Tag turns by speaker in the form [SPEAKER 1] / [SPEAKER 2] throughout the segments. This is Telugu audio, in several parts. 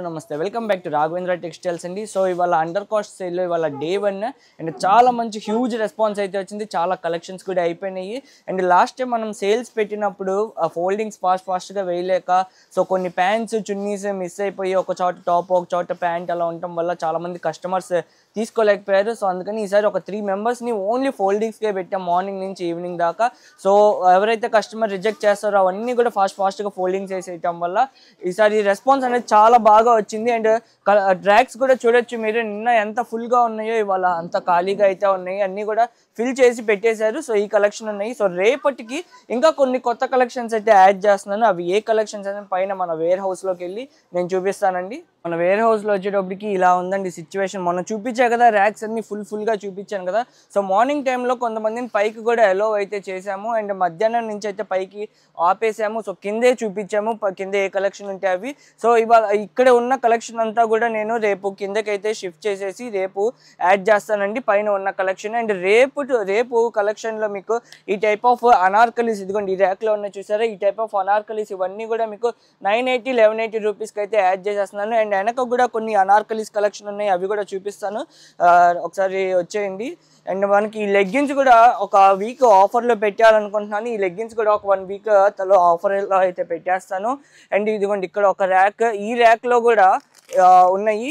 [SPEAKER 1] నమస్తే welcome back to Raghavendra textiles అండి. సో ఇవాళ అండర్ కాస్ట్ సేల్లో ఇవాళ డే 1 అండ్ చాలా మంచి హ్యూజ్ రెస్పాన్స్ అయితే వచ్చింది. చాలా కలెక్షన్స్ కూడా అయిపోయినాయి. అండ్ లాస్ట్ టైం మనం సేల్స్ పెట్టినప్పుడు ఆ ఫోల్డింగ్స్ ఫాస్ట్గా వేయలేక సో కొన్ని ప్యాంట్స్ చున్నీస్ మిస్ అయిపోయి ఒక చోట టాప్ ఒక చోట ప్యాంట్ అలా ఉండటం వల్ల చాలా మంది కస్టమర్స్ తీసుకోలేకపోయారు. సో అందుకని ఈసారి ఒక 3 మెంబర్స్ని ఓన్లీ ఫోల్డింగ్స్కే పెట్టాం మార్నింగ్ నుంచి ఈవినింగ్ దాకా. సో ఎవరైతే కస్టమర్ రిజెక్ట్ చేస్తారో అవన్నీ కూడా ఫాస్ట్గా ఫోల్డింగ్స్ వేసేయటం వల్ల ఈసారి రెస్పాన్స్ అనేది చాలా బాగా వచ్చింది. అండ్ డ్రాగ్స్ కూడా చూడొచ్చు మీరు, నిన్న ఎంత ఫుల్గా ఉన్నాయో ఇవాళ అంత ఖాళీగా అయితే ఉన్నాయి. అన్నీ కూడా ఫిల్ చేసి పెట్టేశారు. సో ఈ కలెక్షన్ ఉన్నాయి. సో రేపటికి ఇంకా కొన్ని కొత్త కలెక్షన్స్ అయితే యాడ్ చేస్తున్నాను. అవి ఏ కలెక్షన్స్ అనేది పైన మన వేర్ హౌస్లోకి వెళ్ళి నేను చూపిస్తానండి. మన వేర్ హౌస్లో వచ్చేటప్పటికి ఇలా ఉందండి సిచ్యువేషన్. మొన్న చూపించా కదా ర్యాక్స్ అన్ని ఫుల్గా చూపించాను కదా. సో మార్నింగ్ టైంలో కొంతమందిని పైకి కూడా అలో అయితే చేసాము. అండ్ మధ్యాహ్నం నుంచి అయితే పైకి ఆపేసాము. సో కిందే చూపించాము, కింద ఏ కలెక్షన్ ఉంటే అవి. సో ఇవాళ ఇక్కడ ఉన్న కలెక్షన్ అంతా కూడా నేను రేపు కిందకైతే షిఫ్ట్ చేసేసి రేపు యాడ్ చేస్తానండి పైన ఉన్న కలెక్షన్. అండ్ రేపు కలెక్షన్లో మీకు ఈ టైప్ ఆఫ్ అనార్కలీస్, ఇదిగోండి ఈ ర్యాక్లో ఉన్న చూసారా, ఈ టైప్ ఆఫ్ అనార్కలీస్ ఇవన్నీ కూడా మీకు 980 1180 రూపీస్కి అయితే యాడ్ చేసేస్తున్నాను. అండ్ వెనక కూడా కొన్ని అనార్కలీస్ కలెక్షన్ ఉన్నాయి, అవి కూడా చూపిస్తాను, ఒకసారి వచ్చేయండి. అండ్ మనకి ఈ లెగ్గిన్స్ కూడా ఒక వీక్ ఆఫర్లో పెట్టాలనుకుంటున్నాను. ఈ లెగ్గిన్స్ కూడా ఒక 1 వీక్ తలో ఆఫర్లో అయితే పెట్టేస్తాను. అండ్ ఇదిగోండి ఇక్కడ ఒక ర్యాక్, ఈ ర్యాక్లో కూడా ఉన్నాయి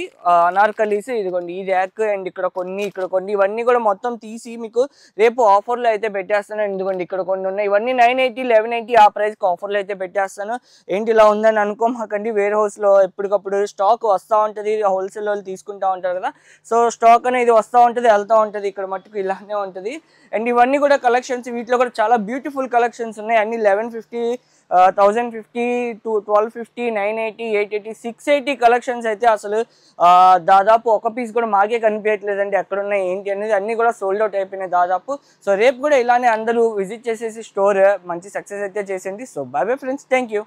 [SPEAKER 1] అనార్కలీస్, ఇదిగోండి ఈ ర్యాక్. అండ్ ఇక్కడ కొన్ని ఇవన్నీ కూడా మొత్తం తీసి మీకు రేపు ఆఫర్లో అయితే పెట్టేస్తాను. ఇదిగోండి ఇక్కడ కొన్ని ఉన్నాయి, ఇవన్నీ 980 1180 ఆ ప్రైస్కి ఆఫర్లో అయితే పెట్టేస్తాను. ఏంటి ఇలా ఉందని అనుకోమాకండి, వేర్ హౌస్లో ఎప్పటికప్పుడు స్టాక్ వస్తూ ఉంటుంది, హోల్సేల్ వాళ్ళు తీసుకుంటూ ఉంటారు కదా. సో స్టాక్ అనేది వస్తూ ఉంటుంది వెళ్తూ ఉంటుంది, ఇక్కడ మట్టుకు ఇలానే ఉంటుంది. అండ్ ఇవన్నీ కూడా కలెక్షన్స్, వీటిలో కూడా చాలా బ్యూటిఫుల్ కలెక్షన్స్ ఉన్నాయి. అన్ని 1150 1050 1250 980 880 680 కలెక్షన్స్ అయితే అసలు దాదాపు ఒక పీస్ కూడా మాకే కనిపించట్లేదండి ఎక్కడున్నాయి ఏంటి అనేది, అన్నీ కూడా సోల్డ్ అవుట్ అయిపోయినాయి దాదాపు. సో రేపు కూడా ఇలానే అందరూ విజిట్ చేసేసి స్టోర్ మంచి సక్సెస్ అయితే చేసేయండి. So by bye friends, thank you.